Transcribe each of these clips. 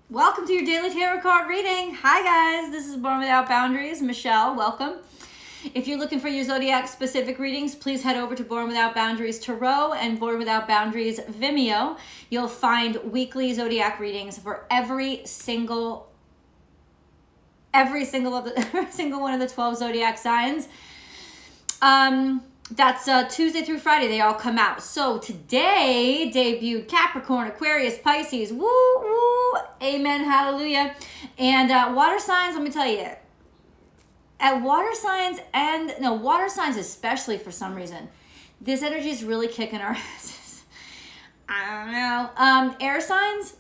Welcome to your daily tarot card reading. Hi guys, this is Born Without Boundaries, Michelle, welcome. If you're looking for your zodiac specific readings, please head over to Born Without Boundaries Tarot and Born Without Boundaries Vimeo. You'll find weekly zodiac readings for every single one of the 12 zodiac signs. That's Tuesday through Friday, they all come out. So today debuted Capricorn, Aquarius, Pisces, woo, woo, amen, hallelujah. And water signs, let me tell you, water signs especially for some reason, this energy is really kicking our asses. I don't know. Air signs,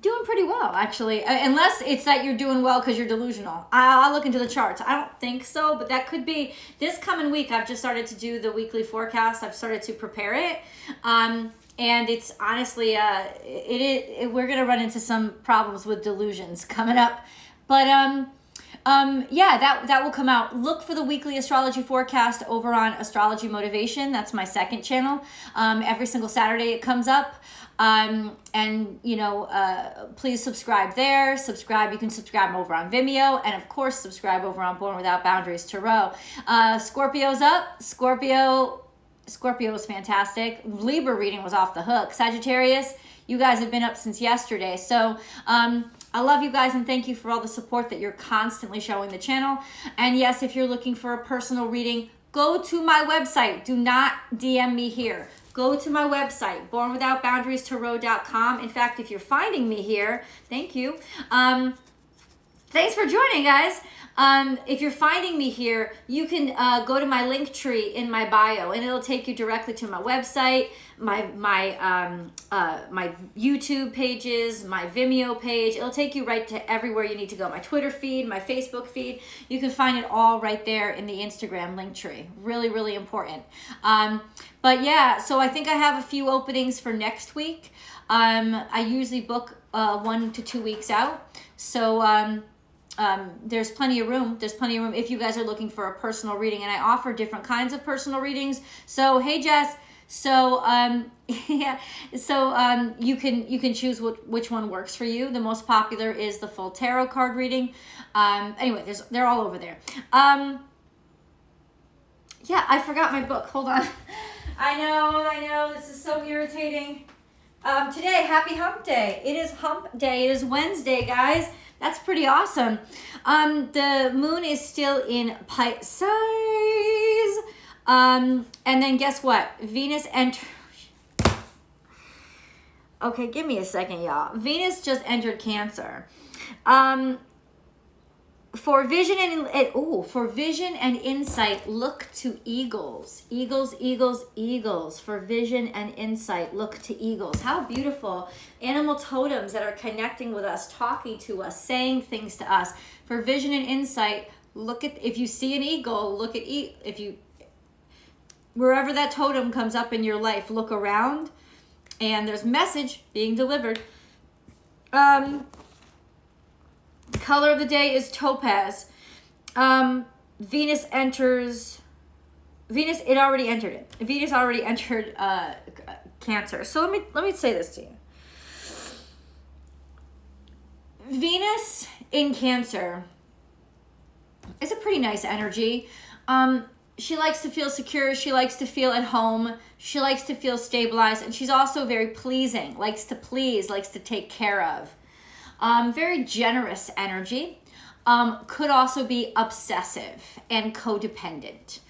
doing pretty well, actually. Unless it's that you're doing well because you're delusional. I'll look into the charts. I don't think so, but that could be. This coming week, I've just started to do the weekly forecast. I've started to prepare it. And it's honestly, we're going to run into some problems with delusions coming up. But yeah, that will come out. Look for the weekly astrology forecast over on Astrology Motivation. That's my second channel. Every single Saturday it comes up. And please subscribe there. You can subscribe over on Vimeo, and of course subscribe over on Born Without Boundaries Tarot. Scorpio's up. Scorpio is fantastic. Libra reading was off the hook. Sagittarius, you guys have been up since yesterday. So I love you guys and thank you for all the support that you're constantly showing the channel. And yes, if you're looking for a personal reading, go to my website. Do not DM me here. Go to my website, bornwithoutboundariestarot.com. In fact, if you're finding me here, thank you. Thanks for joining, guys. If you're finding me here, you can go to my link tree in my bio, and it'll take you directly to my website, my YouTube pages, my Vimeo page. It'll take you right to everywhere you need to go. My Twitter feed, my Facebook feed. You can find it all right there in the Instagram link tree. Really, really important. But yeah, so I think I have a few openings for next week. I usually book 1 to 2 weeks out. So there's plenty of room. There's plenty of room if you guys are looking for a personal reading, and I offer different kinds of personal readings. So hey Jess, so yeah, so you can choose which one works for you. The most popular is the full tarot card reading. Anyway, they're all over there. Yeah, I forgot my book. Hold on. I know. This is so irritating. Today, happy hump day. It is hump day. It is Wednesday, guys. That's pretty awesome. The moon is still in Pisces. And then guess what? Venus entered. Okay, give me a second, y'all. Venus just entered Cancer. For vision and insight, look to eagles. Eagles. For vision and insight, look to eagles. How beautiful. Animal totems that are connecting with us, talking to us, saying things to us. For vision and insight, if you see an eagle, wherever that totem comes up in your life, look around, and there's message being delivered. Color of the day is topaz. Venus, it already entered it. Venus already entered Cancer. So let me say this to you. Venus in Cancer is a pretty nice energy. She likes to feel secure. She likes to feel at home. She likes to feel stabilized. And she's also very pleasing, likes to please, likes to take care of. Very generous energy. Could also be obsessive and codependent.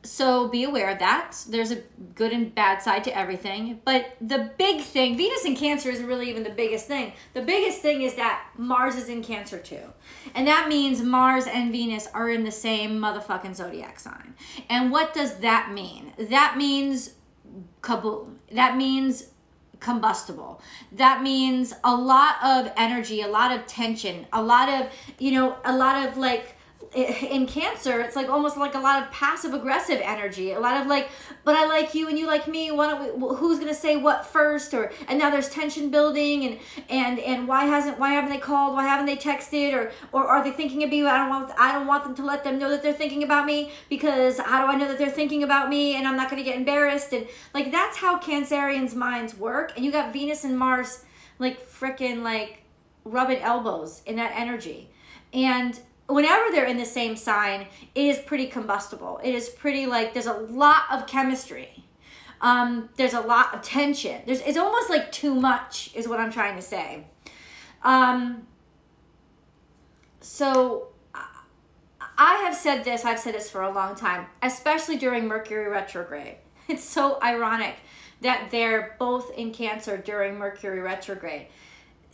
So be aware of that. There's a good and bad side to everything. But the big thing, Venus in Cancer isn't really even the biggest thing. The biggest thing is that Mars is in Cancer too. And that means Mars and Venus are in the same motherfucking zodiac sign. And what does that mean? That means kaboom. That means combustible. That means a lot of energy, a lot of tension, a lot of like, in Cancer, it's like almost like a lot of passive aggressive energy, a lot of like, but I like you and you like me, who's gonna say what first, and now there's tension building, and why haven't they called, why haven't they texted, or are they thinking of me? I don't want them to let them know that they're thinking about me, because how do I know that they're thinking about me and I'm not gonna get embarrassed? And like, that's how Cancerians' minds work. And you got Venus and Mars like freaking like rubbing elbows in that energy. And whenever they're in the same sign, it is pretty combustible. It is pretty like there's a lot of chemistry. There's a lot of tension. It's almost like too much is what I'm trying to say. So I have said this, I've said this for a long time, especially during Mercury retrograde. It's so ironic that they're both in Cancer during Mercury retrograde.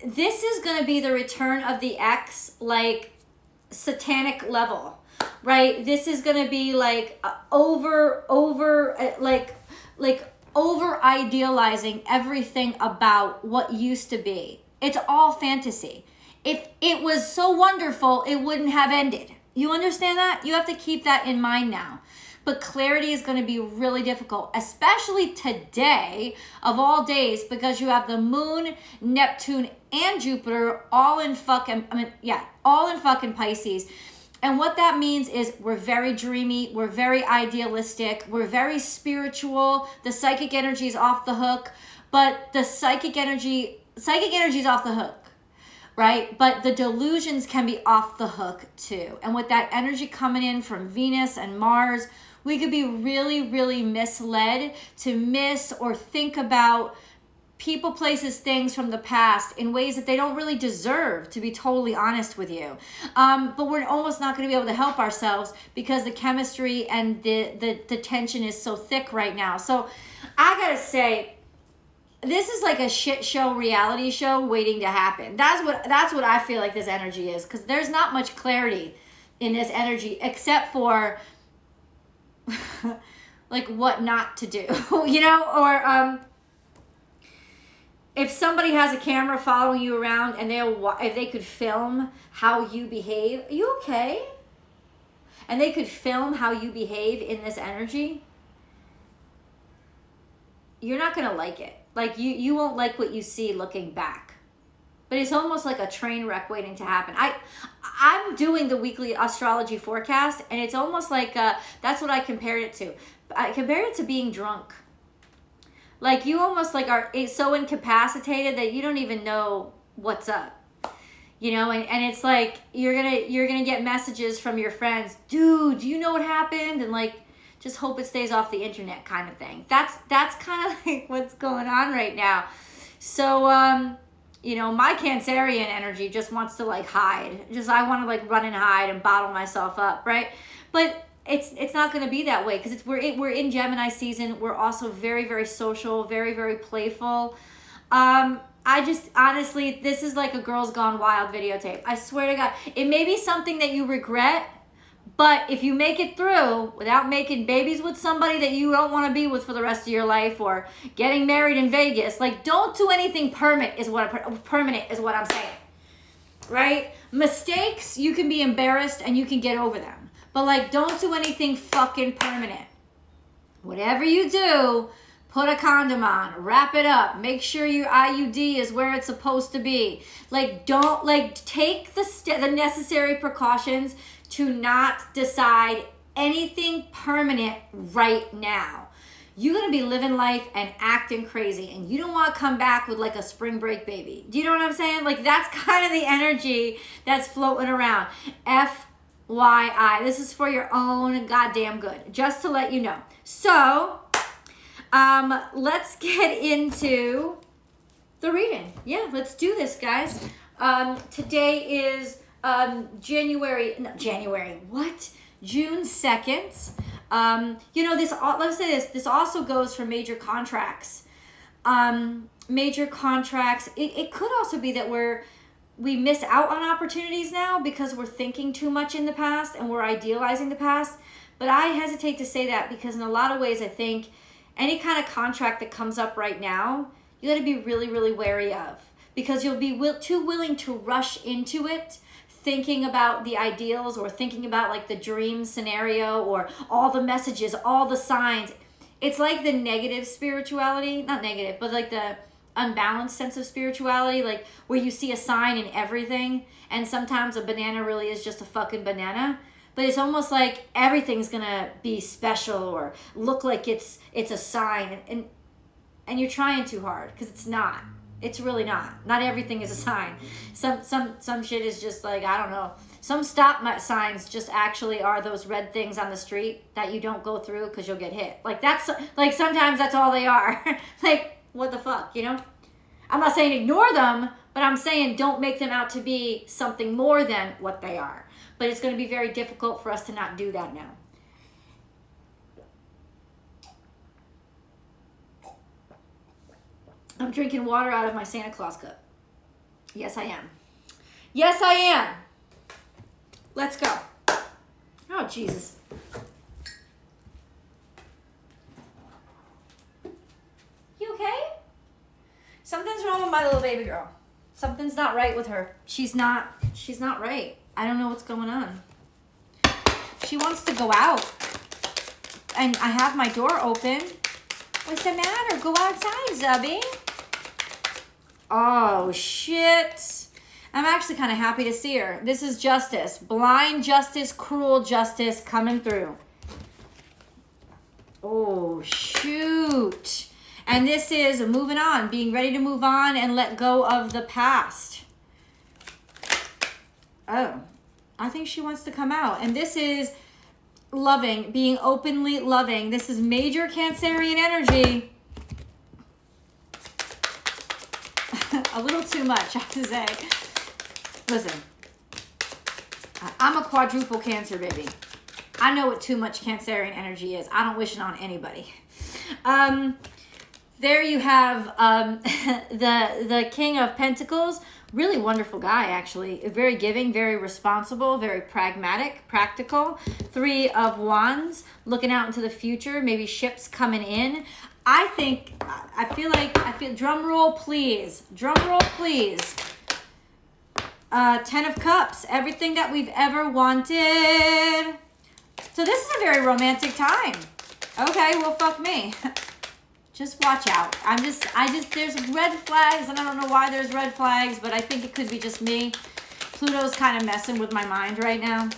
This is going to be the return of the ex, like satanic level, right? This is going to be like over idealizing everything about what used to be. It's all fantasy. If it was so wonderful, it wouldn't have ended. You understand that? You have to keep that in mind now. But clarity is going to be really difficult, especially today of all days, because you have the moon, Neptune, and Jupiter all in fucking Pisces. And what that means is we're very dreamy, we're very idealistic, we're very spiritual. The psychic energy is off the hook, but the psychic energy is off the hook. Right? But the delusions can be off the hook too. And with that energy coming in from Venus and Mars, we could be really, really misled to miss or think about people, places, things from the past in ways that they don't really deserve, to be totally honest with you. But we're almost not going to be able to help ourselves because the chemistry and the tension is so thick right now. So I got to say, this is like a shit show reality show waiting to happen. That's what I feel like this energy is, because there's not much clarity in this energy except for like what not to do, you know, or if somebody has a camera following you around and if they could film how you behave, are you okay? And they could film how you behave in this energy, you're not going to like it. Like you won't like what you see looking back. But it's almost like a train wreck waiting to happen. I'm doing the weekly astrology forecast, and it's almost like that's what I compared it to. I compared it to being drunk. Like you almost like are so incapacitated that you don't even know what's up. You know, and it's like you're gonna get messages from your friends, dude, do you know what happened? And like, just hope it stays off the internet kind of thing. That's kind of like what's going on right now. So, you know, my Cancerian energy just wants to like hide. I want to like run and hide and bottle myself up, right? But it's not going to be that way because we're in Gemini season. We're also very, very social, very, very playful. I just, honestly, this is like a Girls Gone Wild videotape. I swear to God, it may be something that you regret, but if you make it through without making babies with somebody that you don't want to be with for the rest of your life or getting married in Vegas, like don't do anything permanent is what I'm saying, right? Mistakes, you can be embarrassed and you can get over them. But like don't do anything fucking permanent. Whatever you do, put a condom on, wrap it up, make sure your IUD is where it's supposed to be. Like don't, like take the necessary precautions to not decide anything permanent right now. You're going to be living life and acting crazy, and you don't want to come back with like a spring break baby. Do you know what I'm saying? Like that's kind of the energy that's floating around. FYI, this is for your own goddamn good, just to let you know. So, let's get into the reading. Yeah, let's do this, guys. Today is June 2nd. You know, let's say this also goes for major contracts. Major contracts, it could also be that we miss out on opportunities now because we're thinking too much in the past and we're idealizing the past. But I hesitate to say that because in a lot of ways I think any kind of contract that comes up right now, you got to be really, really wary of, because you'll be too willing to rush into it, thinking about the ideals or thinking about like the dream scenario or all the messages, all the signs. It's like the negative spirituality, not negative, but like the unbalanced sense of spirituality, like where you see a sign in everything, and sometimes a banana really is just a fucking banana. But it's almost like everything's gonna be special or look like it's a sign, and you're trying too hard because it's not. It's really not. Not everything is a sign. Some shit is just like, I don't know. Some stop signs just actually are those red things on the street that you don't go through because you'll get hit. Like that's like sometimes that's all they are. Like what the fuck, you know? I'm not saying ignore them, but I'm saying don't make them out to be something more than what they are. But it's going to be very difficult for us to not do that now. I'm drinking water out of my Santa Claus cup. Yes, I am. Yes, I am. Let's go. Oh, Jesus. You okay? Something's wrong with my little baby girl. Something's not right with her. She's not right. I don't know what's going on. She wants to go out. And I have my door open. What's the matter? Go outside, Zubby. Oh, shit. I'm actually kind of happy to see her. This is justice. Blind justice, cruel justice coming through. Oh, shoot. And this is moving on, being ready to move on and let go of the past. Oh, I think she wants to come out. And this is loving, being openly loving. This is major Cancerian energy. A little too much, I have to say. Listen, I'm a quadruple Cancer baby. I know what too much Cancerian energy is. I don't wish it on anybody. There you have the King of Pentacles. Really wonderful guy, actually. Very giving, very responsible, very pragmatic, practical. 3 of Wands, looking out into the future, maybe ships coming in. I feel, drum roll, please. Drum roll, please. 10 of Cups, everything that we've ever wanted. So this is a very romantic time. Okay, well, fuck me. Just watch out. There's red flags, and I don't know why there's red flags, but I think it could be just me. Pluto's kind of messing with my mind right now,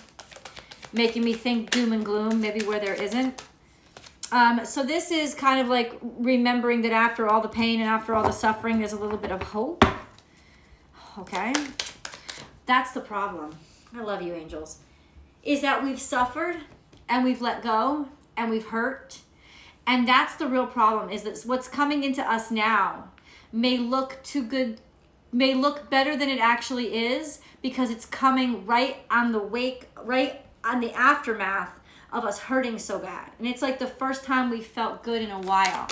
making me think doom and gloom, maybe where there isn't. So this is kind of like remembering that after all the pain and after all the suffering, there's a little bit of hope. Okay. That's the problem. I love you, angels. Is that we've suffered and we've let go and we've hurt. And that's the real problem, is that what's coming into us now may look too good, may look better than it actually is, because it's coming right on the aftermath of us hurting so bad. And it's like the first time we felt good in a while.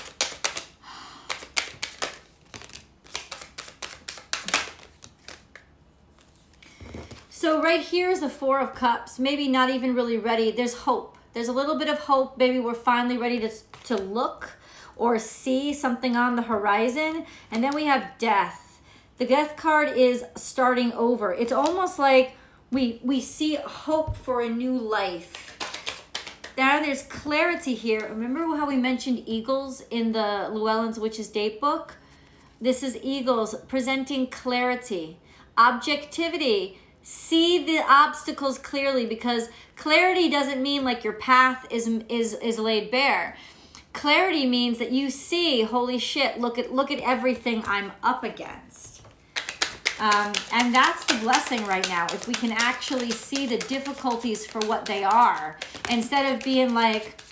So right here is the 4 of Cups, maybe not even really ready. There's hope. There's a little bit of hope. Maybe we're finally ready to look or see something on the horizon. And then we have Death. The Death card is starting over. It's almost like we see hope for a new life. Now there's clarity here. Remember how we mentioned eagles in the Llewellyn's Witch's Date book? This is eagles presenting clarity, objectivity. See the obstacles clearly, because clarity doesn't mean like your path is laid bare. Clarity means that you see, holy shit, look at everything I'm up against. And that's the blessing right now, if we can actually see the difficulties for what they are, instead of being like,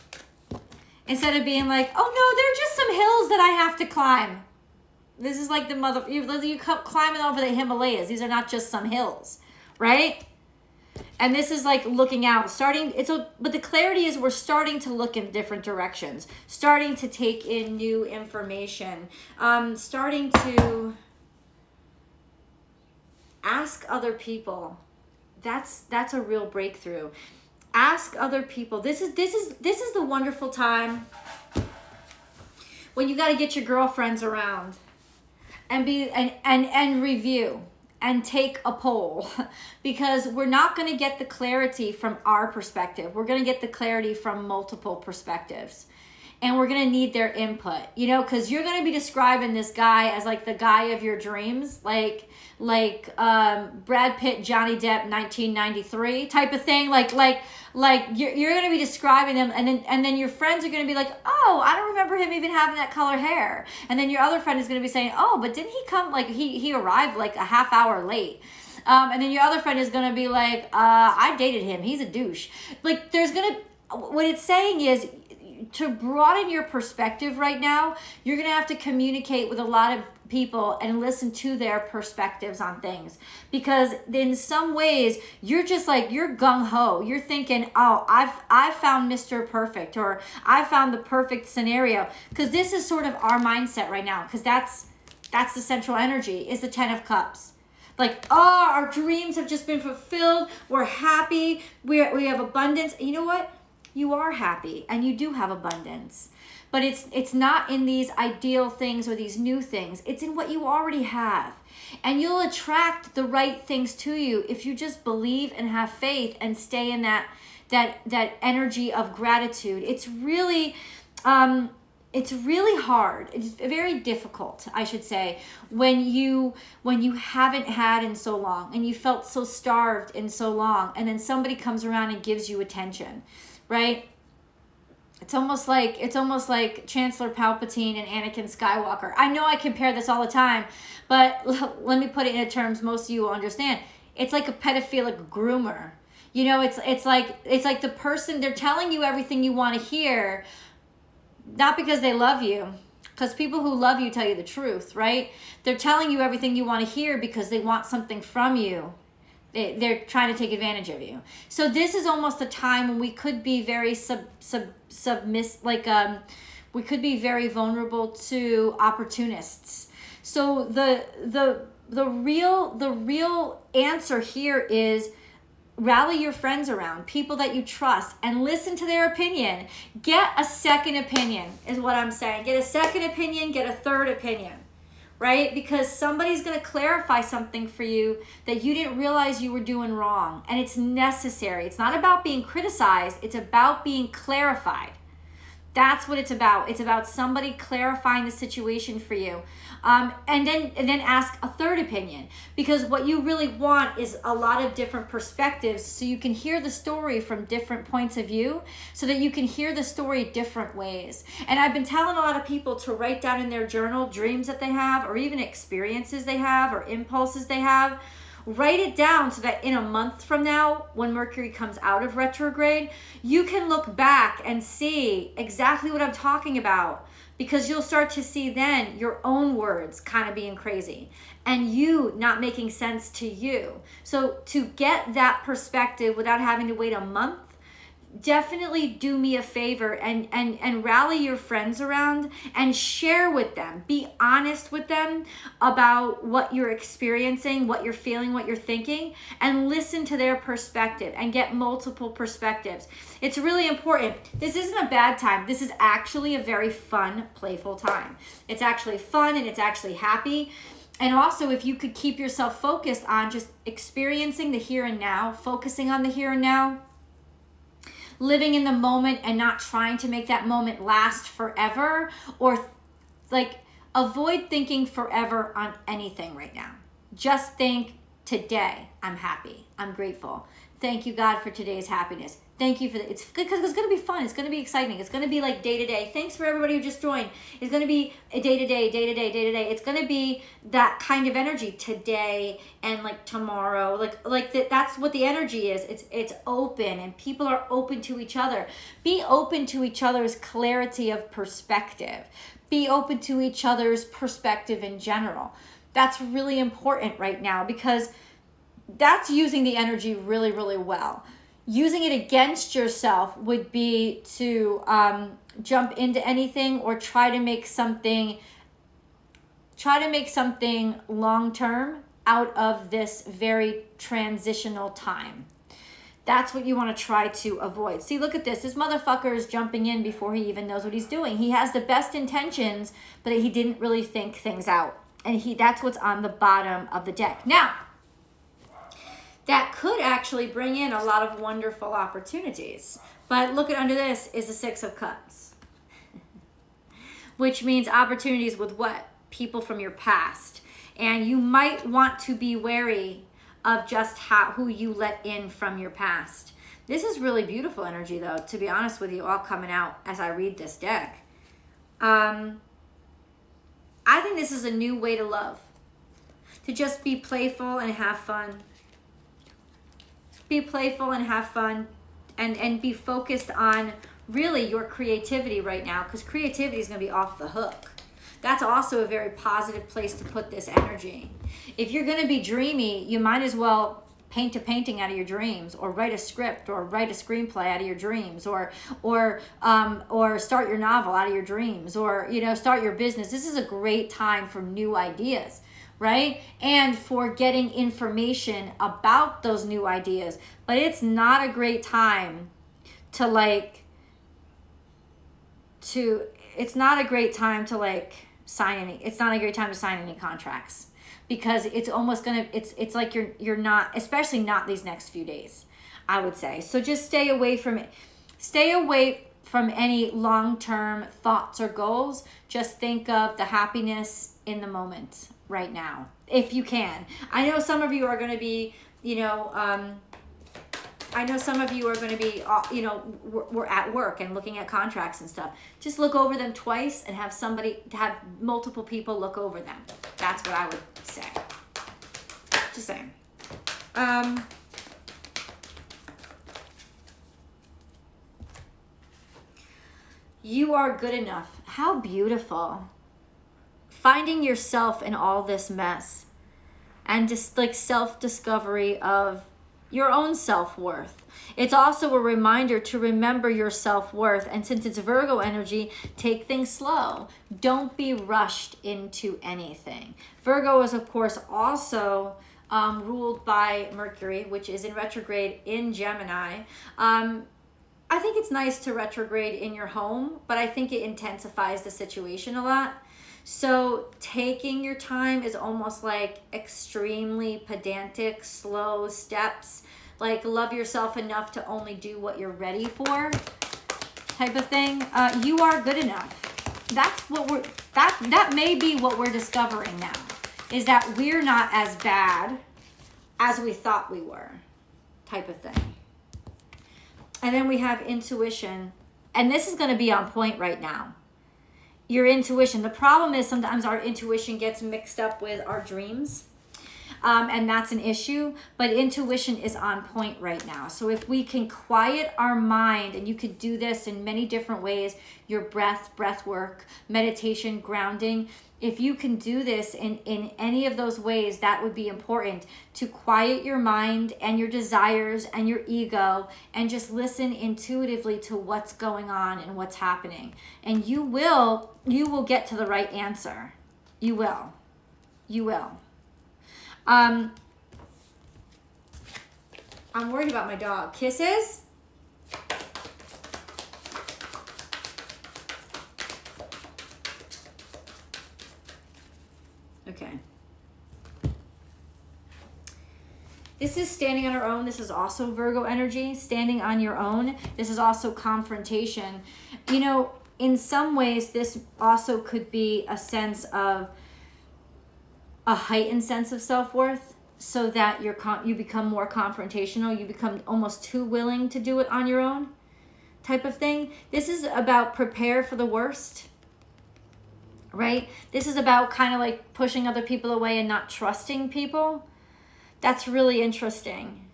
oh no, they're just some hills that I have to climb. This is like you climbing over the Himalayas. These are not just some hills. Right? And this is like looking out, but the clarity is we're starting to look in different directions, starting to take in new information, starting to ask other people. That's a real breakthrough. Ask other people. This is the wonderful time when you got to get your girlfriends around and and review. And take a poll, because we're not going to get the clarity from our perspective. We're going to get the clarity from multiple perspectives. and we're going to need their input, you know, because you're going to be describing this guy as like the guy of your dreams, like Brad Pitt, Johnny Depp, 1993 type of thing, like you're going to be describing them, and then your friends are going to be like, oh, I don't remember him even having that color hair, and then your other friend is going to be saying, oh, but didn't he come, like he arrived like a half hour late. And then your other friend is going to be like, I dated him, he's a douche. Like, there's going to, what it's saying is, to broaden your perspective right now, you're going to have to communicate with a lot of people and listen to their perspectives on things, because in some ways you're just like, you're gung-ho, you're thinking, oh, I've found Mr. Perfect, or I found the perfect scenario, because this is sort of our mindset right now, because that's the central energy, is the 10 of Cups. Like, oh, our dreams have just been fulfilled, we're happy, we have abundance. You know what? You are happy and you do have abundance, but it's not in these ideal things or these new things. It's in what you already have, and you'll attract the right things to you if you just believe and have faith and stay in that energy of gratitude. It's really hard. It's very difficult, I should say, when you haven't had in so long and you felt so starved in so long, and then somebody comes around and gives you attention. Right? It's almost like Chancellor Palpatine and Anakin Skywalker. I know I compare this all the time, but let me put it in terms most of you will understand. It's like a pedophilic groomer. You know, it's like the person, they're telling you everything you want to hear, not because they love you, because people who love you tell you the truth, right? They're telling you everything you want to hear because they want something from you. They're trying to take advantage of you. So this is almost a time when we could be very we could be very vulnerable to opportunists. So the real answer here is rally your friends around, people that you trust, and listen to their opinion. Get a second opinion is what I'm saying. Get a second opinion, get a third opinion. Right? Because somebody's going to clarify something for you that you didn't realize you were doing wrong. And it's necessary. It's not about being criticized. It's about being clarified. That's what it's about. It's about somebody clarifying the situation for you. And then ask a third opinion, because what you really want is a lot of different perspectives, so you can hear the story from different points of view, so that you can hear the story different ways. And I've been telling a lot of people to write down in their journal dreams that they have, or even experiences they have, or impulses they have. Write it down so that in a month from now, when Mercury comes out of retrograde, you can look back and see exactly what I'm talking about, because you'll start to see then your own words kind of being crazy and you not making sense to you. So to get that perspective without having to wait a month, definitely do me a favor and rally your friends around and share with them. Be honest with them about what you're experiencing, what you're feeling, what you're thinking, and listen to their perspective and get multiple perspectives. It's really important. This isn't a bad time. This is actually a very fun, playful time. It's actually fun and it's actually happy. And also, if you could keep yourself focused on just experiencing the here and now, focusing on the here and now, living in the moment and not trying to make that moment last forever, or like avoid thinking forever on anything right now. Just think, today I'm happy, I'm grateful. Thank you, God, for today's happiness. Thank you for that. It's good because it's going to be fun. It's going to be exciting. It's going to be like day to day. Thanks for everybody who just joined. It's going to be a day to day, day to day, day to day. It's going to be that kind of energy today and like tomorrow. That's what the energy is. It's open and people are open to each other. Be open to each other's clarity of perspective. Be open to each other's perspective in general. That's really important right now, because that's using the energy really, really well. Using it against yourself would be to jump into anything or try to make something long-term out of this very transitional time. That's what you want to try to avoid. See, look at this. This motherfucker is jumping in before he even knows what he's doing. He has the best intentions, but he didn't really think things out. And that's what's on the bottom of the deck. Now, that could actually bring in a lot of wonderful opportunities. But look at under this is the Six of Cups. which means opportunities with what? People from your past. And you might want to be wary of just who you let in from your past. This is really beautiful energy, though, to be honest with you, all coming out as I read this deck. I think this is a new way to love. To just be playful and have fun. Be playful and have fun. And be focused on really your creativity right now, because creativity is going to be off the hook. That's also a very positive place to put this energy. If you're going to be dreamy, you might as well paint a painting out of your dreams, or write a script, or write a screenplay out of your dreams, or start your novel out of your dreams, or start your business. This is a great time for new ideas, right? And for getting information about those new ideas. But it's not a great time to it's not a great time to sign any contracts. Because it's almost it's like you're not, especially not these next few days, I would say. So just stay away from it. Stay away from any long-term thoughts or goals. Just think of the happiness in the moment right now, if you can. I know some of you are going to be, we're at work and looking at contracts and stuff. Just look over them twice and have multiple people look over them. That's what I would say. Just saying. You are good enough. How beautiful. Finding yourself in all this mess, and just self-discovery of your own self-worth. It's also a reminder to remember your self-worth. And since it's Virgo energy, take things slow. Don't be rushed into anything. Virgo is, of course, also ruled by Mercury, which is in retrograde in Gemini. I think it's nice to retrograde in your home, but I think it intensifies the situation a lot. So taking your time is almost like extremely pedantic, slow steps, like love yourself enough to only do what you're ready for type of thing. You are good enough. That's what that may be what we're discovering now, is that we're not as bad as we thought we were type of thing. And then we have intuition, and this is going to be on point right now. Your intuition. The problem is sometimes our intuition gets mixed up with our dreams, and that's an issue, but intuition is on point right now. So if we can quiet our mind, and you could do this in many different ways, your breath work, meditation, grounding, if you can do this in any of those ways, that would be important, to quiet your mind and your desires and your ego, and just listen intuitively to what's going on and what's happening. And you will get to the right answer. You will. I'm worried about my dog. Kisses? Okay. This is standing on our own. This is also Virgo energy, standing on your own. This is also confrontation. In some ways, this also could be a sense of a heightened sense of self-worth, so that you become more confrontational. You become almost too willing to do it on your own type of thing. This is about prepare for the worst. Right? This is about kind of like pushing other people away and not trusting people. That's really interesting.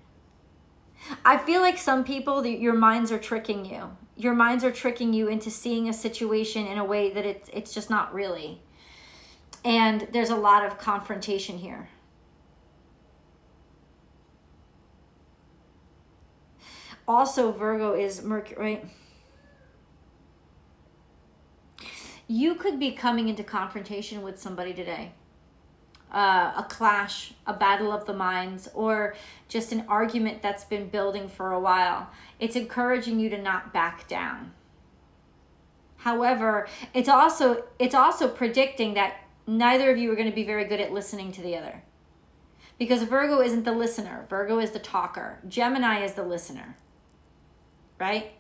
I feel like some people, your minds are tricking you. Your minds are tricking you into seeing a situation in a way that it's just not really. And there's a lot of confrontation here. Also, Virgo is Mercury, right? You could be coming into confrontation with somebody today. A clash, a battle of the minds, or just an argument that's been building for a while. It's encouraging you to not back down. However, it's also predicting that neither of you are going to be very good at listening to the other. Because Virgo isn't the listener. Virgo is the talker. Gemini is the listener. Right?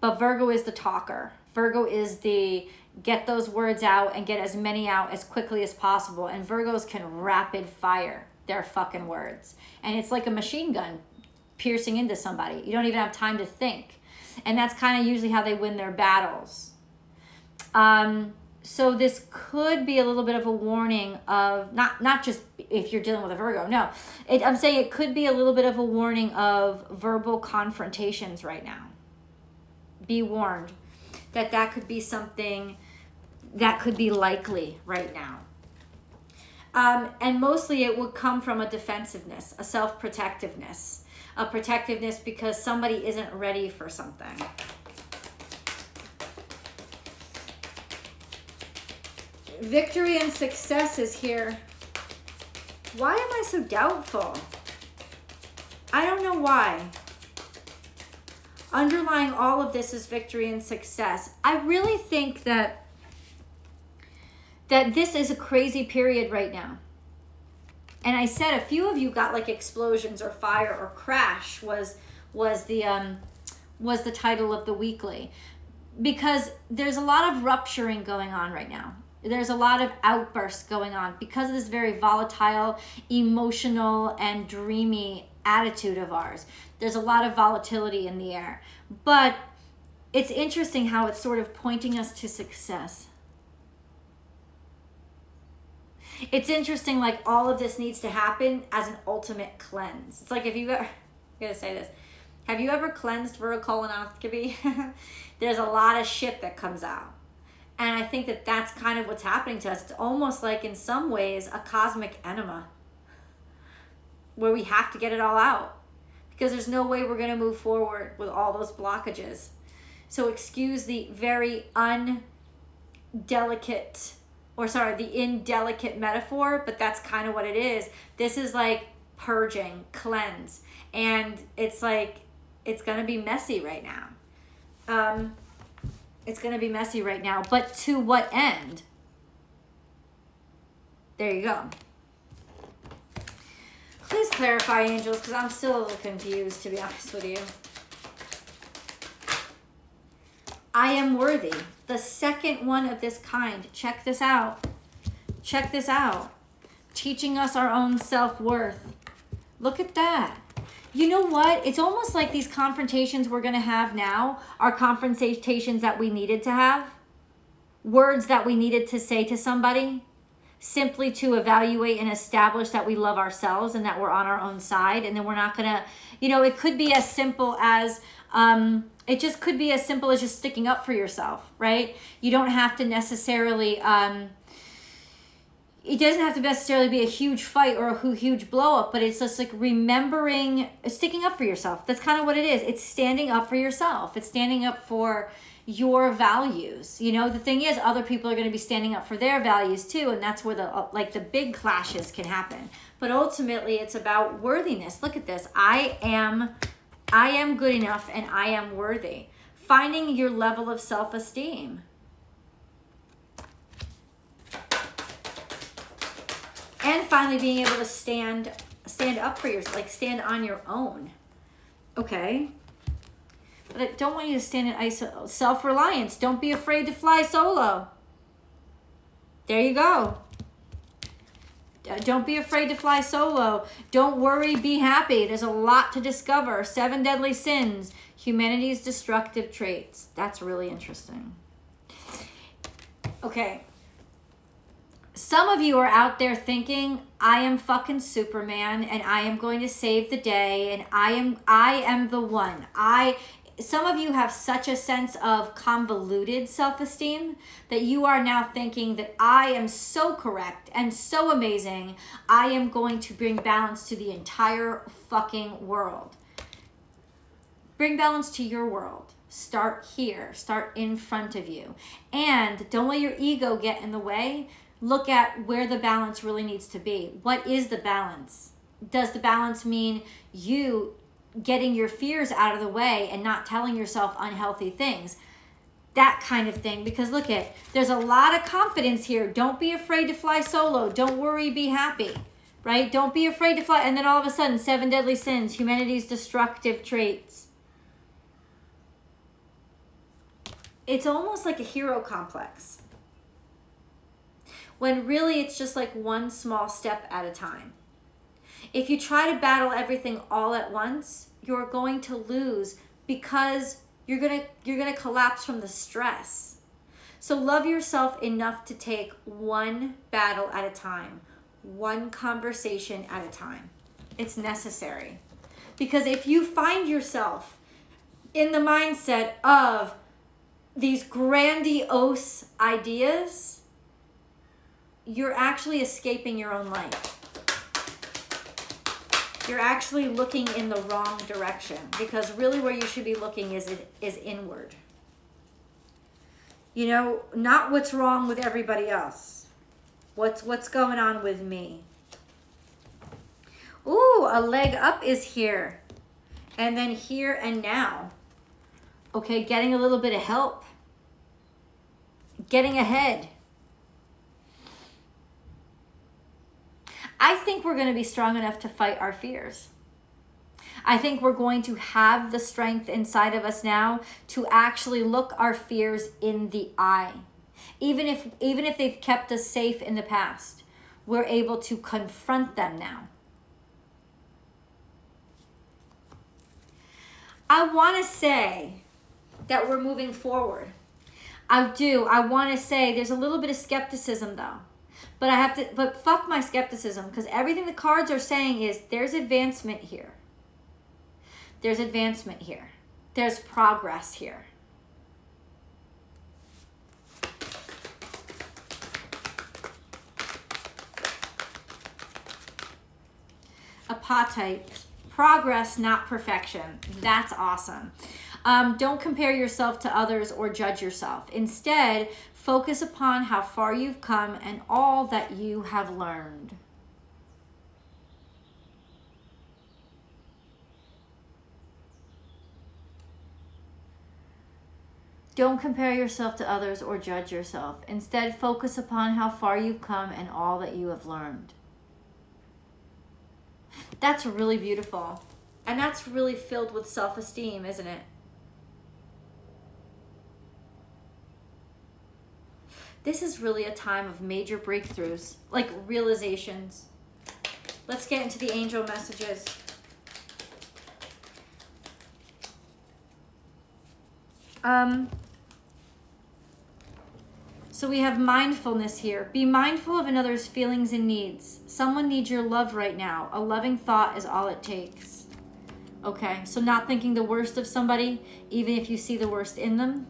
But Virgo is the talker. Virgo is the get those words out and get as many out as quickly as possible. And Virgos can rapid fire their fucking words. And it's like a machine gun piercing into somebody. You don't even have time to think. And that's kind of usually how they win their battles. So this could be a little bit of a warning of, not just if you're dealing with a Virgo, no. I'm saying it could be a little bit of a warning of verbal confrontations right now. Be warned that could be something that could be likely right now. And mostly it would come from a defensiveness, a self-protectiveness, a protectiveness because somebody isn't ready for something. Victory and success is here. Why am I so doubtful? I don't know why. Underlying all of this is victory and success. I really think that this is a crazy period right now. And I said a few of you got like explosions or fire or crash was the title of the weekly, because there's a lot of rupturing going on right now. There's a lot of outbursts going on because of this very volatile, emotional, and dreamy attitude of ours. There's a lot of volatility in the air. But it's interesting how it's sort of pointing us to success. It's interesting, like all of this needs to happen as an ultimate cleanse. It's like if you ever, I'm gonna say this, have you ever cleansed for a colonoscopy? There's a lot of shit that comes out. And I think that that's kind of what's happening to us. It's almost like in some ways a cosmic enema where we have to get it all out because there's no way we're going to move forward with all those blockages. So excuse the very indelicate metaphor, but that's kind of what it is. This is like purging, cleanse. And it's like, it's going to be messy right now. It's going to be messy right now, but to what end? There you go. Please clarify, angels, because I'm still a little confused, to be honest with you. I am worthy. The second one of this kind. Check this out. Check this out. Teaching us our own self-worth. Look at that. You know what? It's almost like these confrontations we're going to have now are confrontations that we needed to have. Words that we needed to say to somebody simply to evaluate and establish that we love ourselves and that we're on our own side. And then we're not going to, it could be as simple as, it just could be as simple as just sticking up for yourself, right? You don't have to necessarily, it doesn't have to necessarily be a huge fight or a huge blow up, but it's just like remembering, sticking up for yourself. That's kind of what it is. It's standing up for yourself. It's standing up for your values. The thing is, other people are going to be standing up for their values too, and that's where the big clashes can happen. But ultimately, it's about worthiness. Look at this. I am good enough and I am worthy. Finding your level of self-esteem. And finally being able to stand up for yourself, like stand on your own. Okay? But I don't want you to stand in self-reliance. Don't be afraid to fly solo. There you go. Don't be afraid to fly solo. Don't worry, be happy. There's a lot to discover. 7 deadly sins. Humanity's destructive traits. That's really interesting. Okay. Some of you are out there thinking, I am fucking Superman and I am going to save the day and I am the one. Some of you have such a sense of convoluted self-esteem that you are now thinking that I am so correct and so amazing. I am going to bring balance to the entire fucking world. Bring balance to your world. Start here. Start in front of you. And don't let your ego get in the way. Look at where the balance really needs to be. What is the balance? Does the balance mean you getting your fears out of the way and not telling yourself unhealthy things? That kind of thing. Because look at, there's a lot of confidence here. Don't be afraid to fly solo. Don't worry, be happy. Right? Don't be afraid to fly. And then all of a sudden, 7 deadly sins, humanity's destructive traits. it's almost like a hero complex, when really it's just like one small step at a time. If you try to battle everything all at once, you're going to lose, because you're gonna collapse from the stress. So love yourself enough to take one battle at a time, one conversation at a time. It's necessary. Because if you find yourself in the mindset of these grandiose ideas, you're actually escaping your own life. You're actually looking in the wrong direction, because really where you should be looking is inward. You know, not what's wrong with everybody else. What's going on with me? Ooh, a leg up is here. And then here and now. Okay, getting a little bit of help. Getting ahead. I think we're going to be strong enough to fight our fears. I think we're going to have the strength inside of us now to actually look our fears in the eye. Even if they've kept us safe in the past, we're able to confront them now. I want to say that we're moving forward. I do. I want to say there's a little bit of skepticism though. But fuck my skepticism, because everything the cards are saying is there's advancement here. There's advancement here. There's progress here. Apatite. Progress, not perfection. That's awesome. Don't compare yourself to others or judge yourself. Instead, focus upon how far you've come and all that you have learned. Don't compare yourself to others or judge yourself. Instead, focus upon how far you've come and all that you have learned. That's really beautiful. And that's really filled with self-esteem, isn't it? This is really a time of major breakthroughs, like realizations. Let's get into the angel messages. So we have mindfulness here. Be mindful of another's feelings and needs. Someone needs your love right now. A loving thought is all it takes. Okay, so not thinking the worst of somebody, even if you see the worst in them.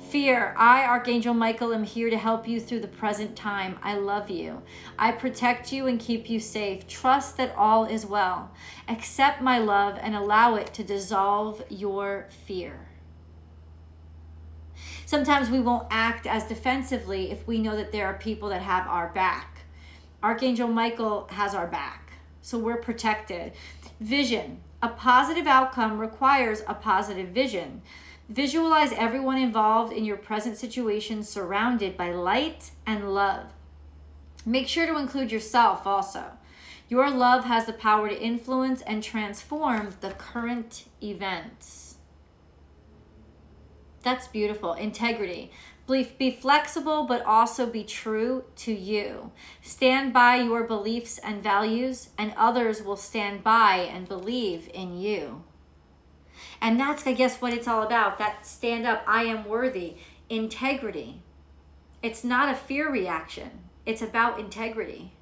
Fear. I, Archangel Michael, am here to help you through the present time. I love you. I protect you and keep you safe. Trust that all is well. Accept my love and allow it to dissolve your fear. Sometimes we won't act as defensively if we know that there are people that have our back. Archangel Michael has our back, so we're protected. Vision. A positive outcome requires a positive vision. Visualize everyone involved in your present situation surrounded by light and love. Make sure to include yourself also. Your love has the power to influence and transform the current events. That's beautiful. Integrity. Be flexible, but also be true to you. Stand by your beliefs and values, and others will stand by and believe in you. And that's, I guess, what it's all about. That stand up, I am worthy. Integrity. It's not a fear reaction. It's about integrity.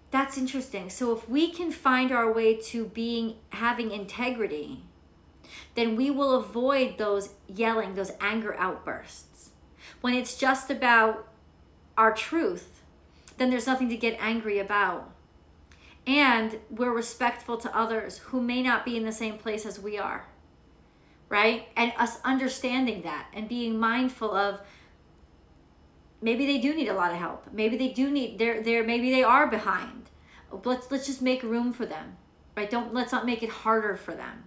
That's interesting. So if we can find our way to having integrity, then we will avoid those yelling, those anger outbursts. When it's just about our truth, then there's nothing to get angry about. And we're respectful to others who may not be in the same place as we are, right? And us understanding that and being mindful of maybe they do need a lot of help. Maybe they do need, maybe they are behind. Let's just make room for them, right? Let's not make it harder for them,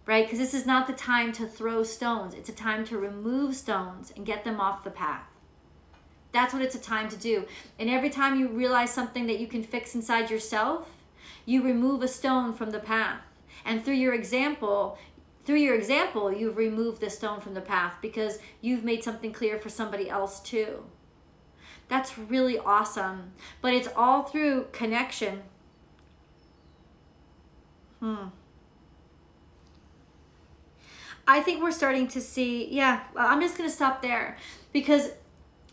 right? Because this is not the time to throw stones. It's a time to remove stones and get them off the path. That's what it's a time to do. And every time you realize something that you can fix inside yourself, you remove a stone from the path. And through your example, you've removed the stone from the path because you've made something clear for somebody else too. That's really awesome. But it's all through connection. I think we're starting to see, yeah, I'm just going to stop there because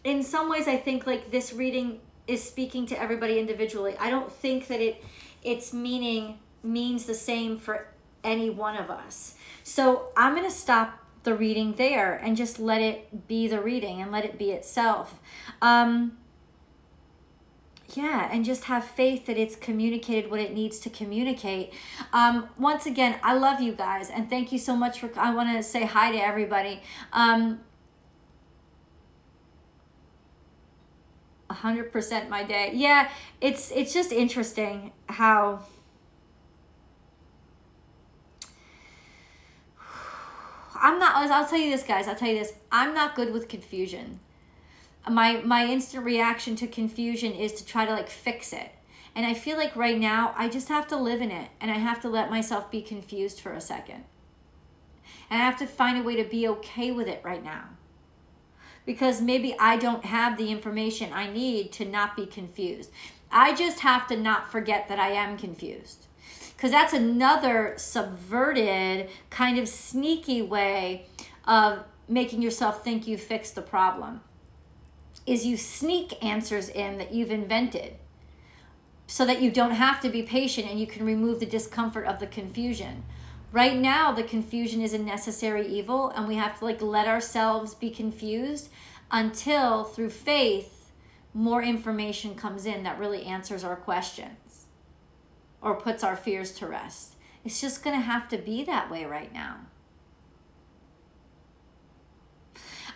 in some ways I think like this reading is speaking to everybody individually. I don't think that its meaning means the same for any one of us. So I'm going to stop the reading there and just let it be the reading and let it be itself. Yeah, and just have faith that it's communicated what it needs to communicate. Once again, I love you guys, and thank you so much for, I want to say hi to everybody. 100% my day. Yeah, it's just interesting how I'll tell you this, guys. I'm not good with confusion. My instant reaction to confusion is to try to like fix it. And I feel like right now I just have to live in it, and I have to let myself be confused for a second. And I have to find a way to be okay with it right now. Because maybe I don't have the information I need to not be confused. I just have to not forget that I am confused. Because that's another subverted, kind of sneaky way of making yourself think you fixed the problem. Is you sneak answers in that you've invented so that you don't have to be patient and you can remove the discomfort of the confusion. Right now, the confusion is a necessary evil, and we have to like let ourselves be confused until through faith, more information comes in that really answers our questions or puts our fears to rest. It's just going to have to be that way right now.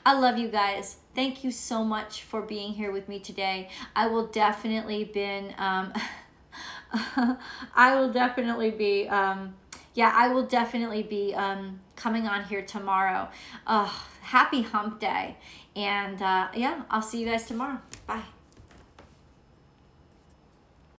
I love you guys. Thank you so much for being here with me today. I will definitely be coming on here tomorrow. Happy hump day. And yeah, I'll see you guys tomorrow. Bye.